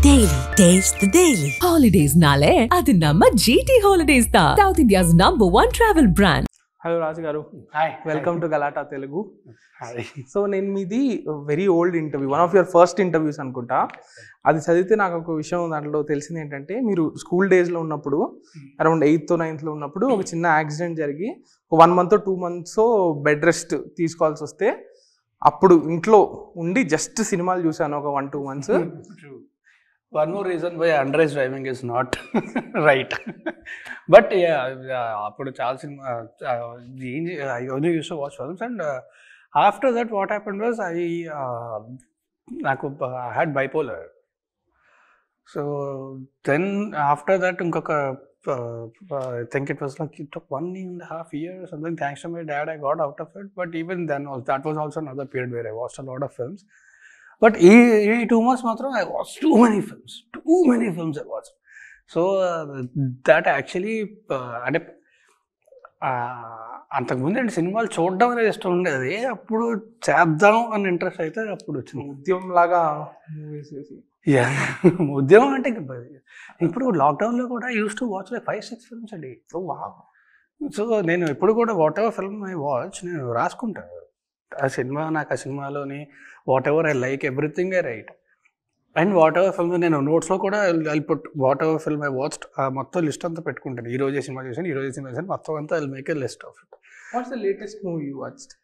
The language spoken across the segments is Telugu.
Daily. Taste the Daily. Holidays nale adi namma GT Holidays da South India's #1 travel brand. Hello Raju garu, hi welcome to Galatta Telugu. Hi. So నేను మీది very old interview, one of your first interviews అనుకుంటా. అది చదివితే నాకు ఒక విషయం దాంట్లో తెలిసింది ఏంటంటే, మీరు స్కూల్ డేస్లో ఉన్నప్పుడు అరౌండ్ 8th 9th ఉన్నప్పుడు ఒక చిన్న యాక్సిడెంట్ జరిగి 1 month 2 months బెడ్ రెస్ట్ తీసుకోవాల్సి వస్తే అప్పుడు ఇంట్లో ఉండి జస్ట్ సినిమాలు చూసాను ఒక 1-2 months. One more reason why underage driving is not right. But yeah, appudu chaala cinema I only used to watch films, and after that what happened was I had bipolar. So then after that inkoka I think it was like it took 1.5 years or something. Thanks to my dad I got out of it, but even then that was also another period where I watched a lot of films. But in 2 months matram I watched too many films I watched. So that actually అంటే అంతకుముందు అంటే సినిమాలు చూడడం అనేది ఇష్టం ఉండేది, అప్పుడు చేద్దాం అని ఇంట్రెస్ట్ అయితే అప్పుడు వచ్చింది. ఉద్యమం లాగా మూవీస్ చేసి ఉద్యమం అంటే ఇప్పుడు లాక్డౌన్లో కూడా use to watch like 5-6 films అండి. సో నేను ఎప్పుడు కూడా what ever film I watch నేను రాసుకుంటాను. ఆ సినిమా నాకు ఆ సినిమాలోని what ever I like everything I right, and what ever film నేను నోట్స్లో కూడా I put what ever film I watched, మొత్తం లిస్ట్ అంతా పెట్టుకుంటాను. ఈ రోజే సినిమా చూసాను, ఈ రోజే సినిమా చూసాను, మొత్తం అంతా I make a list of it. What's the latest movie you watched?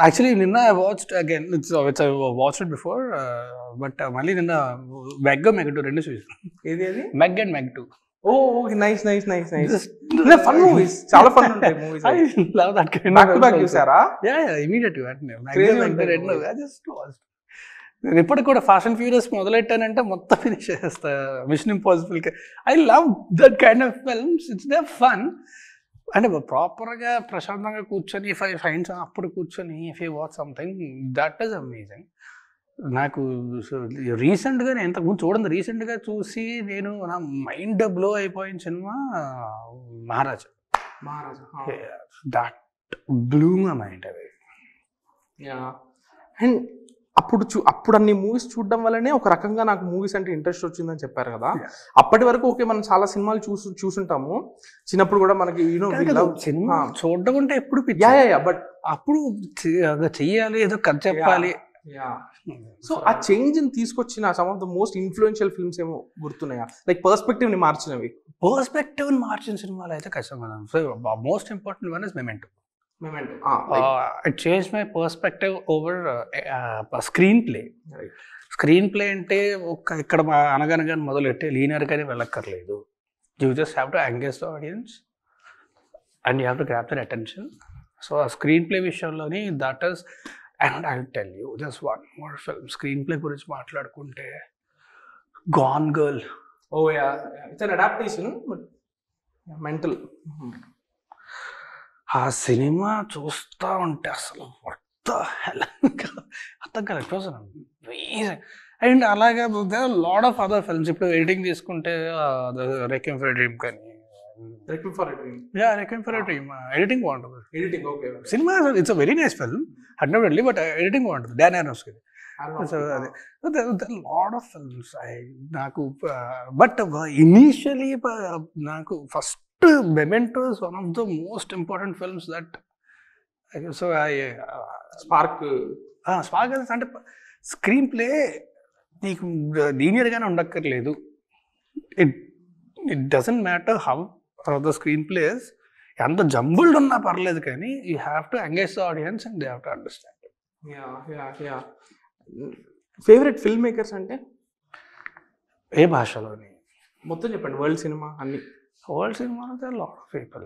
Actually నిన్న I watched again, it's I watched before, but మళ్ళీ నిన్న మెగ్ 2 రెండు చూసాను. ఏది అది? Meg and Meg 2. Okay, nice. Fun movies, చాలా ఫన్ ఉంటాయి movies. I love that kind back to of back films. చూసారా? Yeah, immediately. Crazy ఉంటాయి నేను ఇప్పుడు కూడా ఫాస్ట్ అండ్ ఫ్యూరియస్ మొదలెట్టానంటే మొత్తం ఫినిష్ చేస్తా. Mission Impossible, I love that kind of films. It's the fun. అంటే ప్రాపర్గా ప్రశాంతంగా కూర్చొని ఇఫ్ ఐ ఫైండ్ అప్పుడు కూర్చొని if you watch something that is amazing. నాకు రీసెంట్గా నేను ఇంతకుముందు చూడండి, రీసెంట్గా చూసి నేను నా మైండ్ బ్లో అయిపోయిన సినిమా Maharaja. That blew my mind. అది అండ్ అప్పుడు అన్ని మూవీస్ చూడడం వల్లనే ఒక రకంగా నాకు మూవీస్ అంటే ఇంట్రెస్ట్ వచ్చిందని చెప్పారు కదా. అప్పటి వరకు ఓకే, మనం చాలా సినిమాలు చూసుంటాము చిన్నప్పుడు కూడా. మనకి సినిమా చూడడం అంటే ఎప్పుడు బట్ అప్పుడు చెయ్యాలి, ఏదో కథ చెప్పాలి. సో ఆ చేంజ్ ని తీసుకొచ్చిన some of the most influential films ఏమో గుర్తున్నాయా? లైక్ పర్స్పెక్టివ్ ని మార్చినవి. పర్స్పెక్టివ్ ని మార్చిన సినిమాలు అయితే కష్టంగా. So most important one is memento. It changed my perspective over screenplay. Screenplay అంటే ఇక్కడ అనగనగా మొదలెట్టే లీనియర్ గానే వెళ్ళక్కర్లేదు. You just have to engage the audience and you have to grab their attention. So ఆ స్క్రీన్ప్లే విషయంలోని that is, and I'll tell you just one more film. Screenplay గురించి మాట్లాడుకుంటే Gone Girl. Oh yeah, it's an adaptation but mental. ఆ సినిమా చూస్తూ ఉంటే అసలు అర్థం కాదు. It was amazing. అండ్ అలాగే లాట్ ఆఫ్ అదర్ ఫిల్మ్స్. ఇప్పుడు ఎడిటింగ్ తీసుకుంటే రెక్వైమ్ ఫర్ ఎ డ్రీమ్ కానీ, requiem for a dream editing బాగుంటుంది. Editing okay. Cinema it's a very nice film admittedly, but editing బాగుంటుంది. Dan Aronofsky. సో అదే లాట్ ఆఫ్ ఫిల్మ్స్ నాకు. బట్ ఇనీషియలీ నాకు first Memento is one of the most important films that so I spark అంటే స్క్రీన్ ప్లే నీకు లీనియర్గానే ఉండక్కర్లేదు. It doesn't matter how the screen plays ఎంత జంబుల్డ్ ఉన్నా పర్లేదు, కానీ you have to engage the audience and they have to understand. Favourite film makers అంటే ఏ భాషలోని మొత్తం చెప్పండి. వరల్డ్ సినిమా అన్ని. వరల్డ్ సినిమాలో లాట్ ఆఫ్ పీపుల్.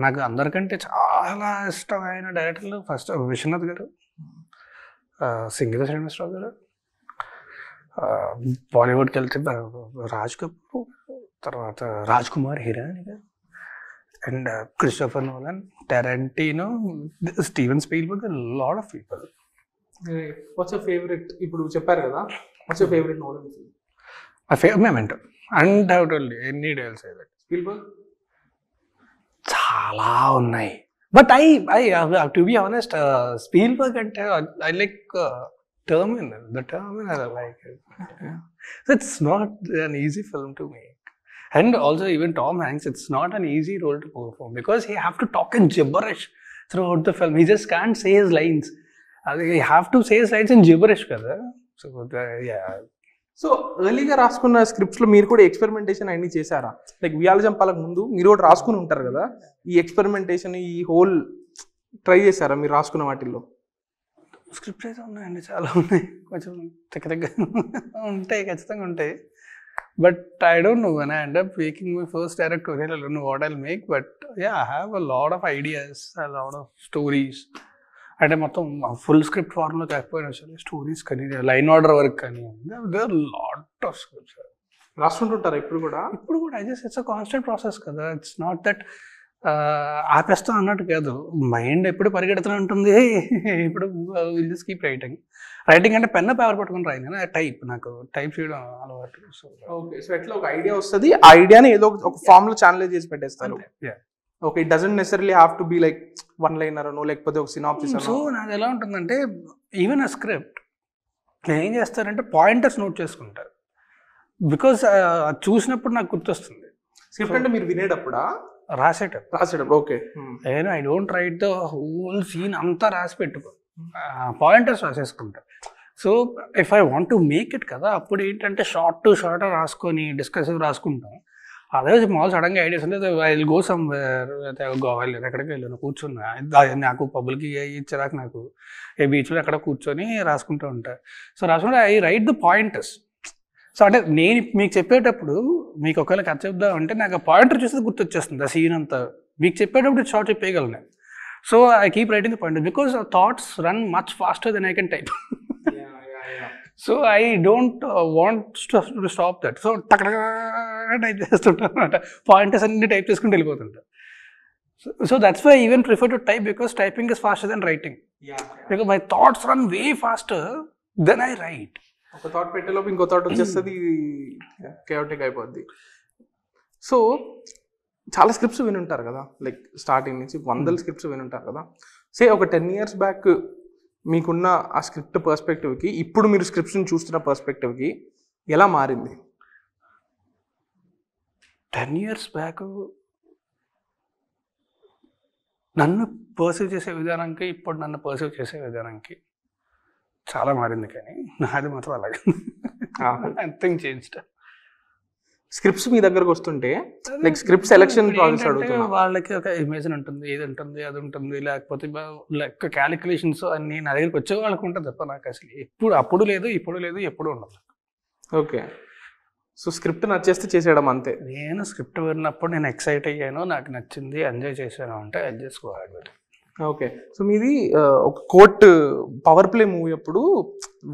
నాకు అందరికంటే చాలా ఇష్టమైన డైరెక్టర్లు ఫస్ట్ విశ్వనాథ్ గారు, సింగీత శ్రీనివాసరావు గారు, బాలీవుడ్కి వెళ్తే రాజ్ కపూర్, తర్వాత Raj Kumar Hirani garu, and Christopher Nolan, Tarantino, Steven Spielberg, lot of people. What's your favourite? ఇప్పుడు చెప్పారు కదా, what's your favourite Nolan film? My favourite Memento. Undoubtedly, any day I'll say that. Spielberg? చాలా ఉన్నాయి. But I to be honest, Spielberg అంటే I like Terminal. The Terminal, I like it. Yeah. So it's not an easy film to make. And also even Tom Hanks, it's not an easy role to perform because he have to talk in gibberish throughout the film. He just can't say his lines. He have to say his lines in gibberish kada. So yeah. So ఎర్లీగా రాసుకున్న స్క్రిప్ట్స్లో మీరు కూడా ఎక్స్పెరిమెంటేషన్ అన్ని చేశారా? లైక్ వియాల జంపాలకు ముందు మీరు కూడా రాసుకుని ఉంటారు కదా, ఈ ఎక్స్పెరిమెంటేషన్ ఈ హోల్ ట్రై చేశారా మీరు రాసుకున్న వాటిల్లో? స్క్రిప్ట్స్ అయితే ఉన్నాయండి, చాలా ఉన్నాయి, కొంచెం దగ్గర ఉంటాయి, ఖచ్చితంగా ఉంటాయి. But I don't know when I end up making my first directorial, I don't know what I'll make, but yeah I have a lot of ideas, a lot of stories. అంటే మొత్తం ఫుల్ స్క్రిప్ట్ ఫార్మ్లో కాకపోయినా సరే స్టోరీస్ కానీ లైన్ ఆర్డర్ వర్క్ కానీ దేర్ లాట్ ఆఫ్ స్క్రిప్ట్స్ రాసుకుంటుంటారు ఇప్పుడు కూడా? ఇప్పుడు కూడా ఇట్స్ అ కాన్స్టెంట్ ప్రాసెస్ కదా. ఇట్స్ నాట్ దట్ ఆపేస్తాం అన్నట్టు కాదు, మైండ్ ఎప్పుడు పరిగెడుతూనే ఉంటుంది. ఇప్పుడు will just keep writing. Writing అంటే పెన్ పేపర్ పట్టుకుని రాయను, టైప్, నాకు టైప్ చేయడం అలవాటు. సో ఓకే, సో ఎట్లా ఒక ఐడియా వస్తుంది, ఆ ఐడియాని ఏదో ఒక ఫామ్ లో ఛానలైజ్ చేసి పెట్టేస్తారు. Okay, it doesn't necessarily have to be like one liner అనో లేకపోతే ఒక సినాప్సిస్ అనో. సో నాది ఎలా ఉంటుందంటే ఈవెన్ ఆ స్క్రిప్ట్ నేను ఏం చేస్తానంటే పాయింటర్స్ నోట్ చేసుకుంటారు, బికాస్ చూసినప్పుడు నాకు గుర్తొస్తుంది. స్క్రిప్ట్ అంటే మీరు వినేటప్పుడా? రాసేటప్పుడు. ఓకే, నేను I don't write the whole scene అంతా రాసి పెట్టుకో, పాయింటర్స్ రాసేసుకుంటా. So if I want to make it కదా, అప్పుడు ఏంటంటే షార్ట్ టు షార్ట్ రాసుకొని డిస్కసివ్ రాసుకుంటాం. అదే మామూలు సడన్గా ఐడియాస్ అంటే I will go somewhere, Goa ఎక్కడికి వెళ్ళాను, కూర్చున్నా, నాకు పబ్లిక్ ఇచ్చేదాకా నాకు ఏ బీచ్లో ఎక్కడ కూర్చొని రాసుకుంటూ ఉంటా. సో రాసుకుంటే I right the pointers. So అంటే నేను మీకు చెప్పేటప్పుడు మీకు ఒకవేళ కథ చెప్దాం అంటే నాకు పాయింటర్ చూస్తే గుర్తొచ్చేస్తుంది ఆ సీన్ అంతా. మీకు చెప్పేటప్పుడు షార్ట్ చెప్పేయగలను. So I keep writing the pointer because thoughts run much faster than I can type. So I don't want to stop that. So టక్ టైప్ చేస్తుంటాను అనమాట, పాయింటర్స్ అన్ని టైప్ చేసుకుంటూ వెళ్ళిపోతుంటా. So that's why even prefer to type because typing is faster than writing. Because my thoughts run way faster than I write. ఒక థాట్ పెట్టేలోపు ఇంకో థాట్ వచ్చేస్తుంది, కేయోటిక్ అయిపోద్ది. సో చాలా స్క్రిప్ట్స్ వినుంటారు కదా, లైక్ స్టార్టింగ్ నుంచి వందల స్క్రిప్ట్స్ వినుంటారు కదా. సే ఒక 10 years బ్యాక్ మీకున్న ఆ స్క్రిప్ట్ పర్స్పెక్టివ్కి ఇప్పుడు మీరు స్క్రిప్ట్స్ని చూస్తున్న పర్స్పెక్టివ్కి ఎలా మారింది? 10 years బ్యాక్ నన్ను పర్సీవ్ చేసే విధానానికి ఇప్పుడు నన్ను పర్సీవ్ చేసే విధానానికి చాలా మారింది, కానీ నాది మాత్రం అలాగే నథింగ్ చేంజ్డ్. స్క్రిప్ట్స్ మీ దగ్గరకు వస్తుంటే లైక్ స్క్రిప్ట్ సెలెక్షన్ ప్రాసెస్ అడుగుతున్నా, వాళ్ళకి ఒక ఇమేజ్ ఉంటుంది, ఇది ఉంటుంది, అది ఉంటుంది, లేకపోతే లెక్క క్యాలిక్యులేషన్స్ అన్నీ నా దగ్గరికి వచ్చే వాళ్ళకి ఉంటుంది తప్ప నాకు అసలు అప్పుడు లేదు, ఇప్పుడు లేదు, ఎప్పుడు ఉండదు. ఓకే, సో స్క్రిప్ట్ నచ్చేస్తే చేసేయడం అంతే. నేను స్క్రిప్ట్ విన్నప్పుడు నేను ఎక్సైట్ అయ్యాను, నాకు నచ్చింది, ఎంజాయ్ చేశాను అంటే అది చేసుకోవాలి. ఓకే, సో మీది ఒక కోర్ట్ పవర్ ప్లే మూవీ అప్పుడు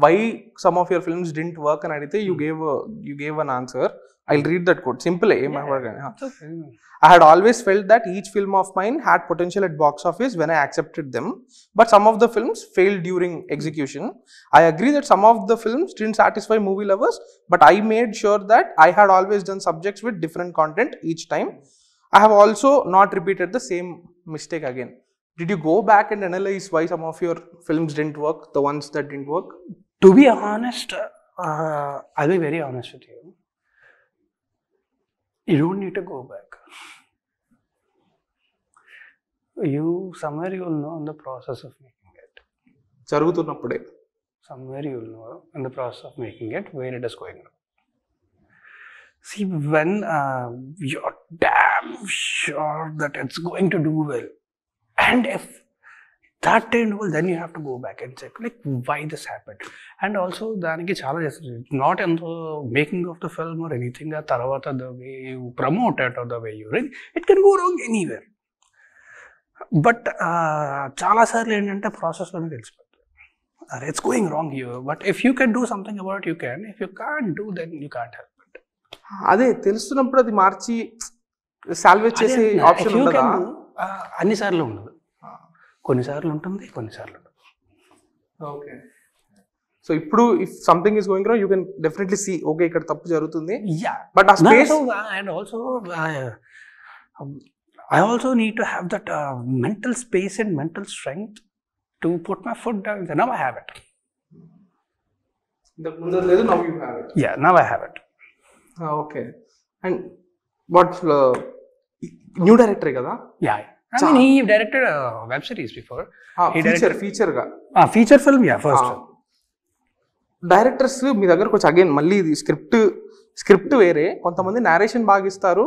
why some of your films didn't work అని అడిగితే you gave an answer. I'll read that quote. Simple. I had always felt that each film of mine had potential at box office when I accepted them, but some of the films failed during execution. I agree that some of the films didn't satisfy movie lovers, but I made sure that I had always done subjects with different content each time. I have also not repeated the same mistake again. Did you go back and analyze why some of your films didn't work, the ones that didn't work? To be honest, I'll be very honest with you. You don't need to go back. Somewhere you will know in the process of making it. జరుగుతున్నప్పుడే Somewhere you will know in the process of making it where it is going on. See, when you're damn sure that it's going to do well, and if that didn't well, then you have to go back and check like why this happened. And also daniki chaala chestadu, not in the making of the film or anything, the tarvata the way you promote it or the way you read it can go wrong anywhere. But chaala sarlu entante process lo telisipotundi it's going wrong here, but if you can do something about it you can, if you can't do then you can't help it. అదే తెలుస్తున్నప్పుడు అది మార్చి సాల్వేజ్ చేసే ఆప్షన్ ఉండదా? అన్ని సార్లు ఉండదు, కొన్నిసార్లు ఉంటుంది, కొన్నిసార్లు ఉండదు. ఓకే, సో ఇప్పుడు if something is going wrong you can definitely see okay ఇక్కడ తప్పు జరుగుతుంది. బట్ ఆ space and also I also need to have that mental space and mental strength to put my foot down. Now I have it. ఇంతకు ముందు లేదు, now you have it. Yeah, now I have it. Okay. And what new director కదా? Yeah, I mean, he directed a web series before. Feature film. First. Directors మీ దగ్గరకు వచ్చి అగైన్ మళ్ళీ ఇది స్క్రిప్ట్ వేరే, కొంతమంది నేరేషన్ బాగా ఇస్తారు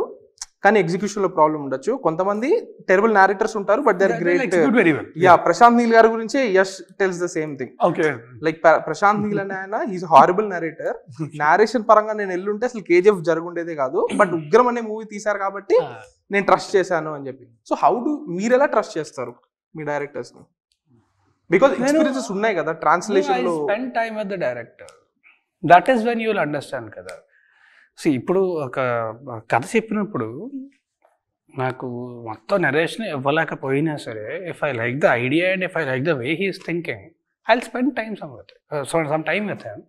కానీ ఎగ్జిక్యూషన్ లో ప్రాబ్లం ఉండొచ్చు, కొంతమంది టెరబుల్ నేరేటర్స్ ఉంటారు but they are great. Yeah, Prashanth Neel గారి గురించి Yash tells the same thing. Like Prashanth Neel అనే ఆయన ఈజ్ హారబుల్ నరేటర్. నేరేషన్ పరంగా నేను ఎల్లుంటే అసలు కేజీఎఫ్ జరుగుండేదే కాదు, బట్ ఉగ్రం అనే మూవీ తీశారు కాబట్టి నేను ట్రస్ట్ చేశాను అని చెప్పి. సో మీరు ఎలా ట్రస్ట్ చేస్తారు మీ డైరెక్టర్స్ ని? బికాజ్ ఎక్స్పీరియన్సెస్ ఉన్నాయి కదా ట్రాన్స్లేషన్ లో. Spend time with the director, that is when you will understand కదా. సో ఇప్పుడు ఒక కథ చెప్పినప్పుడు నాకు మొత్తం నరేషన్ ఇవ్వలేకపోయినా సరే, if I like the idea and if I like the way he is thinking, I will spend some time with him.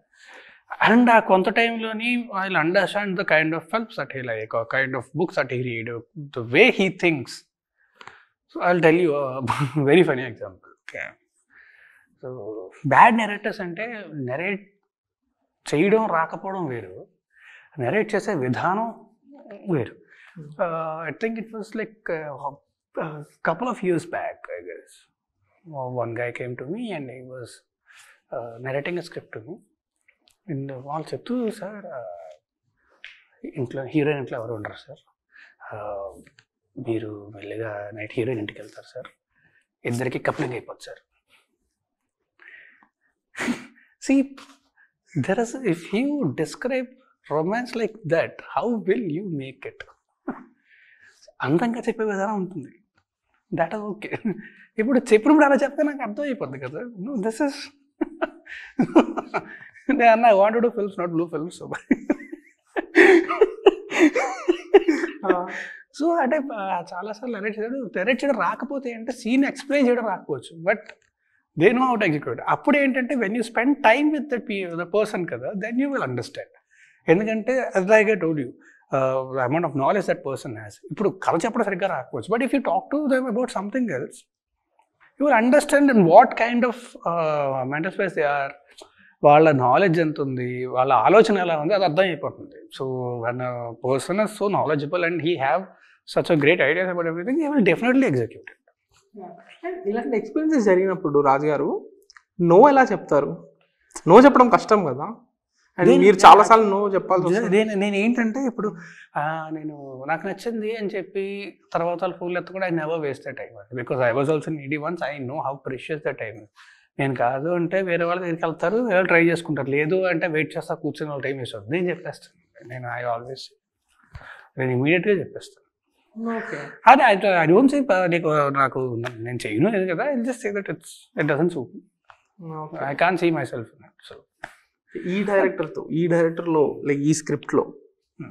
And ఆ కొంత టైంలోని I will understand the kind of films that he like, kind of books that he read, the way he thinks. So I will tell you very funny example. So bad narrators అంటే నెరేట్ చేయడం రాకపోవడం వేరు, నెరేట్ చేసే విధానం వేరు. I think it was like a couple of years back, I guess. One guy came to me and he was narrating a script to me. And వాళ్ళు చెప్తూ, సార్ ఇంట్లో హీరోయిన్ ఇంట్లో ఎవరు ఉండరు సార్, మీరు మెల్లిగా నైట్ హీరోయిన్ ఇంటికి వెళ్తారు సార్, ఇద్దరికి కప్లింగ్ అయిపోతుంది sir. See, there is, if you describe romance like that, how will you make it? అందంగా చెప్పే విధానం ఉంటుంది, దట్ ఈస్ ఓకే. ఇప్పుడు చెప్పినప్పుడు అలా చెప్తే నాకు అర్థం అయిపోద్ది కదా. No, this is I want to do films, not blue films. So అంటే చాలాసార్లు డైరెక్ట్ చేయడం రాకపోతే అంటే సీన్ ఎక్స్ప్లెయిన్ చేయడం రాకపోవచ్చు, but they know how to execute. అప్పుడు ఏంటంటే when you spend time with the person కదా, దెన్ యూ విల్ అండర్స్టాండ్. ఎందుకంటే like I told you, the amount of knowledge that person has. ఇప్పుడు కథ చెప్పడం సరిగ్గా రాకపోవచ్చు, but if you talk to them about something else, you will understand in what kind of mental space they are, వాళ్ళ నాలెడ్జ్ ఎంత ఉంది, వాళ్ళ ఆలోచన ఎలా ఉంది, అది అర్థం అయిపోతుంది. So when person is so knowledgeable and he have such a great ideas about everything, he will definitely execute it. ఇలాంటి ఎక్స్పీరియన్సెస్ జరిగినప్పుడు రాజు గారు నో ఎలా చెప్తారు? నో చెప్పడం కష్టం కదా, మీరు చాలాసార్లు నో చెప్పాల్సి. నేను ఏంటంటే ఇప్పుడు నేను నాకు నచ్చింది అని చెప్పి తర్వాత ఫోన్లు ఎత్త కూడా I never waste the time, because I was also needy once, I know how precious the time. నేను కాదు అంటే వేరే వాళ్ళ దగ్గరికి వెళ్తారు, వేరే ట్రై చేసుకుంటారు, లేదు అంటే వెయిట్ చేస్తా కూర్చొని వాళ్ళ టైం వేస్ట్ అవుతుంది. నేను చెప్పేస్తాను, నేను ఇమీడియట్గా చెప్పేస్తాను. అదే ఐ డోంట్ సే నీకు నాకు నేను చేయను లేదు కదా, I just say that it doesn't suit me, I can't see myself in it. So ఈ డైరెక్టర్లో లైక్ ఈ స్క్రిప్ట్లో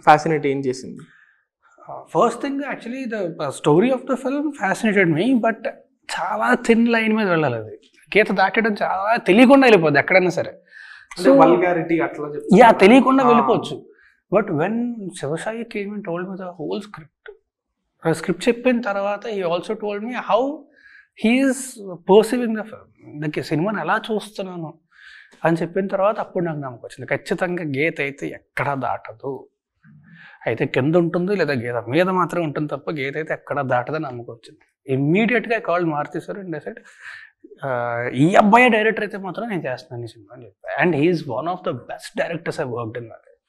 ఫ్యాసినేట్ ఏం చేసింది? First thing actually the story of the film fascinated me, but చాలా థిన్ లైన్ మీద వెళ్ళాలి, అది గీత దాటడం చాలా తెలియకుండా వెళ్ళిపోద్ది ఎక్కడైనా సరే. సో వల్గారిటీ అట్లా యా తెలియకుండా వెళ్ళిపోవచ్చు. But when Shivasai came and told me the whole script చెప్పిన తర్వాత he also told me how he is perceiving the film, సినిమాని ఎలా చూస్తున్నాను అని చెప్పిన తర్వాత అప్పుడు నాకు నమ్మకం వచ్చింది, ఖచ్చితంగా గీత అయితే ఎక్కడా దాటదు, అయితే కింద ఉంటుంది లేదా గీత మీద మాత్రం ఉంటుంది తప్ప గీత అయితే ఎక్కడా దాటదని నమ్మకం వచ్చింది. ఇమ్మీడియట్గా call Maruthi sir and set, ఈ అబ్బాయి డైరెక్టర్ అయితే మాత్రం నేను చేస్తున్నాను ఈ సినిమా అని చెప్పి. And he's one of the best directors I worked in my life.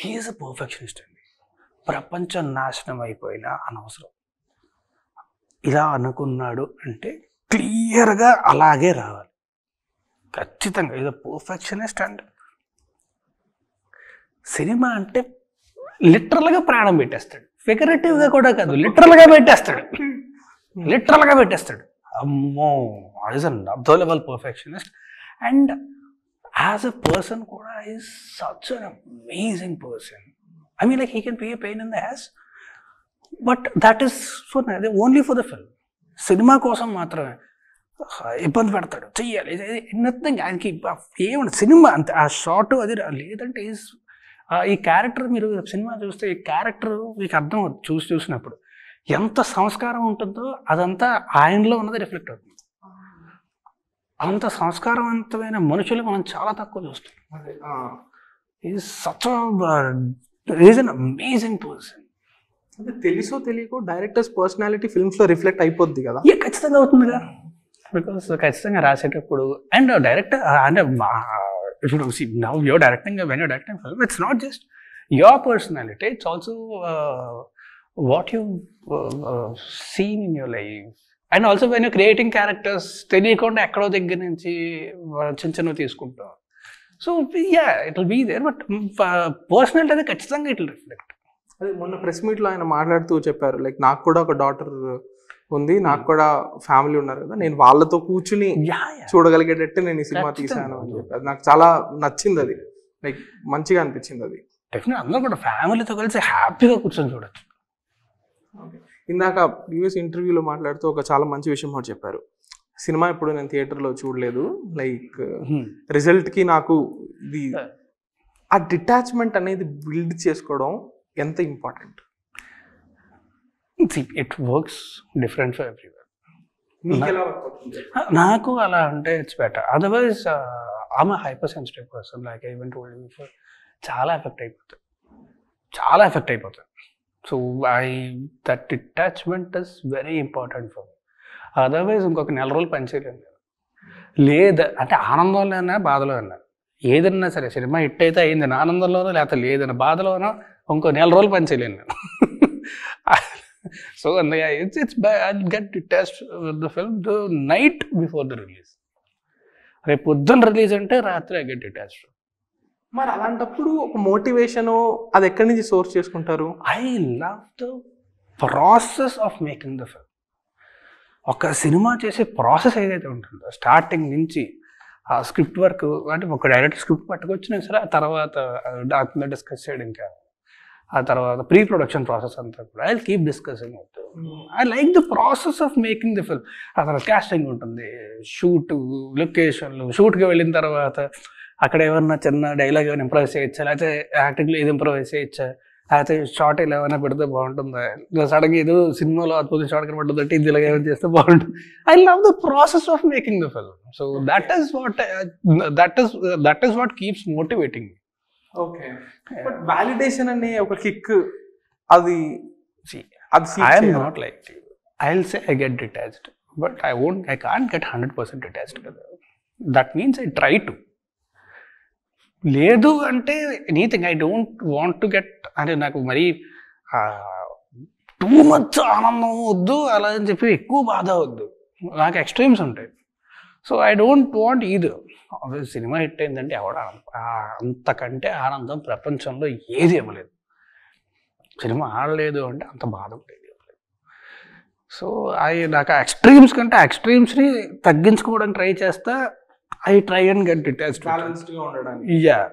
He's a perfectionist అండి. ప్రపంచం నాశనం అయిపోయినా అనవసరం, ఇలా అనుకున్నాడు అంటే క్లియర్గా అలాగే రావాలి ఖచ్చితంగా. ఇది పర్ఫెక్షనిస్ట్. అండ్ సినిమా అంటే లిటరల్గా ప్రాణం పెట్టేస్తాడు, ఫిగరేటివ్గా కూడా కాదు, లిటరల్గా పెట్టేస్తాడు. అమ్మో, ఈజ్ అన్ అబ్దో level perfectionist. And as a person కూడా is such an amazing person. I mean like he can pay a pain in the ass, but that is for only for the film. Cinema కోసం మాత్రమే ఇబ్బంది పెడతాడు, చెయ్యాలి నథింగ్, ఆయనకి ఏమన్నా సినిమా అంతే, ఆ షార్ట్ అది లేదంటే ఈజ్ ఈ క్యారెక్టర్. మీరు సినిమా చూస్తే ఈ క్యారెక్టర్ మీకు అర్థం అవుతుంది, చూసినప్పుడు ఎంత సంస్కారం ఉంటుందో అదంతా ఆయనలో ఉన్నది రిఫ్లెక్ట్ అవుతుంది. అంత సంస్కారవంతమైన మనుషులు మనం చాలా తక్కువ చూస్తాం. Is such is an amazing person. అంటే తెలుసో తెలియకో డైరెక్టర్స్ పర్సనాలిటీ ఫిల్మ్స్ లో రిఫ్లెక్ట్ అయిపోద్ది కదా. ఖచ్చితంగా అవుతుందిగా, బికాస్ ఖచ్చితంగా రాసేటప్పుడు అండ్ డైరెక్టర్ అంటే now you're directing, when you're directing film, it's not just your personality, it's also what you've seen in your life. And also when you're creating characters, తెలియకుండా ఎక్కడో దగ్గర నుంచి చిన్న చిన్నవి తీసుకుంటాం. So yeah, it will be there, but personality అనేది ఖచ్చితంగా it will reflect. అదే మొన్న ప్రెస్ మీట్లో ఆయన మాట్లాడుతూ చెప్పారు, లైక్ నాకు కూడా ఒక డాటర్ ఉంది, నాకు కూడా ఫ్యామిలీ ఉన్నారు కదా, నేను వాళ్ళతో కూర్చుని చూడగలిగేటట్టు నేను ఈ సినిమా తీసాను అని చెప్పి. అది నాకు చాలా నచ్చింది, అది లైక్ మంచిగా అనిపించింది. అది డెఫినెట్ అందరూ కూడా ఫ్యామిలీతో కలిసి హ్యాపీగా కూర్చొని చూడొచ్చు. ఇందాక ప్రీవియస్ ఇంటర్వ్యూలో మాట్లాడుతూ ఒక చాలా మంచి విషయం కూడా చెప్పారు, సినిమా ఇప్పుడు నేను థియేటర్లో చూడలేదు, లైక్ రిజల్ట్కి నాకు ఇది ఆ డిటాచ్మెంట్ అనేది బిల్డ్ చేసుకోవడం ఎంత important. It works different for everyone. నాకు అలా అంటే it's better, otherwise I'm hyper sensitive person, like I even told you before. చాలా ఎఫెక్ట్ అయిపోతుంది. So that detachment is very important for me. Otherwise ఇంకొక 4 రోజులు పనిచేయలేను. లేదా అంటే ఆనందంలో అయినా బాధలో అయినా ఏదన్నా సరే, సినిమా హిట్ అయితే అయింది నా ఆనందంలోనో, లేకపోతే లేదన్న బాధలోనో ఇంకో 4 రోజులు పనిచేయలేను నేను. So I'll get detached with the film the night before the release. రేపు పొద్దున్న రిలీజ్ అంటే రాత్రి I get detached. మరి అలాంటప్పుడు ఒక మోటివేషన్ అది ఎక్కడి నుంచి సోర్స్ చేసుకుంటారు? I love the process of making the film. ఒక సినిమా చేసే ప్రాసెస్ ఏదైతే ఉంటుందో స్టార్టింగ్ నుంచి ఆ స్క్రిప్ట్ వర్క్, అంటే ఒక డైరెక్ట్ స్క్రిప్ట్ పట్టుకొచ్చినా సరే, ఆ తర్వాత దాంట్లో డిస్కస్ చేయడం, ఇంకా ఆ తర్వాత ప్రీ ప్రొడక్షన్ ప్రాసెస్ అంతా కూడా I keep discussing with. I like the process of making the film. ఆ తర్వాత కాస్టింగ్ ఉంటుంది, షూట్, లొకేషన్లు, షూట్కి వెళ్ళిన తర్వాత అక్కడ ఏమన్నా చిన్న డైలాగ్ ఏమైనా ఇంప్రవైజ్ చేయొచ్చా, లేకపోతే యాక్టింగ్లో ఏది ఇంప్రవైజ్ చేయొచ్చా, లేకపోతే షార్ట్ ఇలా ఏమైనా పెడితే బాగుంటుందా, సడన్గా ఏదో సినిమాలో అద్భుతం షార్ట్ కనబడుతుందంటే ఇది ఇలాగ ఏమైనా చేస్తే బాగుంటుంది. I love the process of making the film. So that is what keeps motivating. Okay, but validation అనే ఒక కిక్, అది I'm not like, I'll say I get detached, but I can't get 100% detached కదా. That means I try to. లేదు అంటే anything I don't want to get, అంటే నాకు మరీ టూ మచ్ ఆనందం వద్దు, అలా అని చెప్పి ఎక్కువ బాధ వద్దు, నాకు ఎక్స్ట్రీమ్స్ ఉంటాయి. So I don't want either. Cinema hit అయిందంటే ఎవడ అంతకంటే ఆనందం ప్రపంచంలో ఏది ఇవ్వలేదు. సినిమా ఆడలేదు అంటే అంత బాధ ఉండేది. సో నాకు ఎక్స్ట్రీమ్స్ కంటే ఎక్స్ట్రీమ్స్ని తగ్గించుకోవడానికి ట్రై చేస్తా. I try and get detached. Balanced గా ఉండడానికి. Yeah,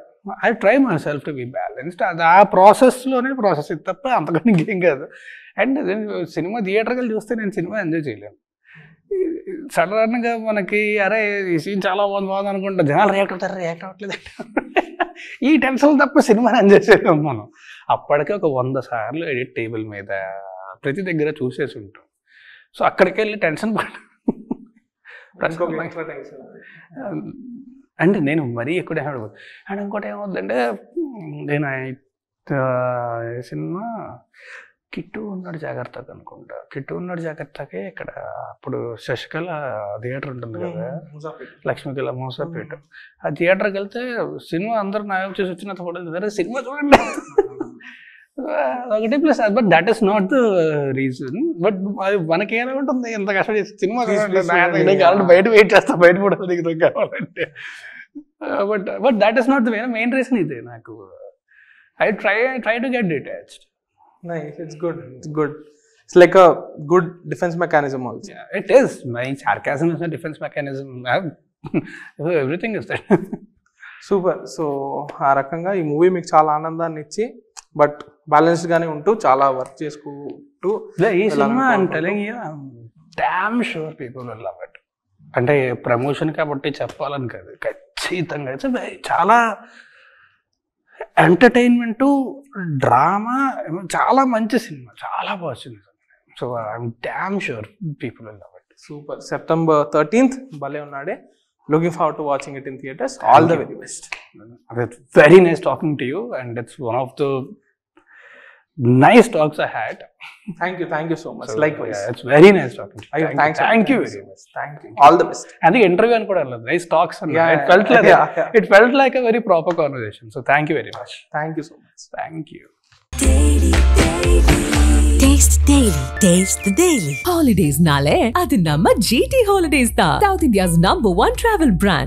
I try myself to be balanced. అది ఆ ప్రాసెస్లోనే ప్రాసెస్, ఇది తప్ప అంతకన్నా ఇంకేం కాదు. అండ్ సినిమా థియేటర్కి వెళ్ళి చూస్తే నేను సినిమా ఎంజాయ్ చేయలేను. సడన్గా మనకి అరే ఈ సీన్ చాలా బాగుంది అనుకుంటా, జనాలు రియాక్ట్ అవ్వట్లేదు ఈ టెన్షన్ తప్ప సినిమాని ఎంజాయ్ చేయలేము మనం. అప్పటికే ఒక 100 సార్లు ఎడిట్ టేబుల్ మీద ప్రతి దగ్గర చూసేసి ఉంటాం. సో అక్కడికి వెళ్ళి టెన్షన్ పడ్డా. అంటే నేను మరీ ఎక్కువ డ్యామేజ్. అండ్ ఇంకోటి ఏమవుతుందంటే, నేను సినిమా కిట్టు ఉన్నాడు జాగ్రత్తగా అనుకుంటా, కిట్టు ఉన్నాడు జాగ్రత్తకే ఇక్కడ అప్పుడు శశికళ థియేటర్ ఉంటుంది కదా, లక్ష్మీకళ మోసాపేట, ఆ థియేటర్కి వెళ్తే సినిమా అందరూ నాయకు చూసి వచ్చినంత కూడా సినిమా చూడండి ఒకటి plus. But that is not the reason. But మనకి ఏమైనా ఉంటుంది, ఎంత కష్టం చేసి సినిమా కావాలంటే బయట వెయిట్ చేస్తా, బయట కూడా దిగుతాం కావాలంటే. But that is not the main reason. ఇదే నాకు I try to get detached. Nice, it's good. It's like a good defense mechanism also. Yeah, it is. My sarcasm is a defense mechanism. Everything is that. Super. So ఆ రకంగా ఈ మూవీ మీకు చాలా ఆనందాన్ని ఇచ్చి, బట్ బ్యాలెన్స్డ్ గానే ఉంటూ చాలా వర్క్ చేసుకుంటూ ఈ cinema I'm telling you, damn sure people will love it. అంటే ప్రమోషన్ కాబట్టి చెప్పాలని కాదు, ఖచ్చితంగా చాలా ఎంటర్టైన్మెంట్, డ్రామా, చాలా మంచి సినిమా, చాలా బాగుంది. So I'm damn sure people will love it. Super. September 13th భలే ఉన్నాడే. Looking forward to watching it in theaters. All the very best. It's very nice talking to you, and it's one of the nice talks I had. Thank you so much. Likewise. Yeah, it's very nice talking to you. Thank you very much. Thank you. All the best. And the interview and nice talks. Yeah, it felt like yeah. It felt like a very proper conversation. So thank you very much. Thank you so much. Thank you. Taste Daily. Taste the Daily. Holidays nale adi namma GT Holidays da. South India's #1 travel brand.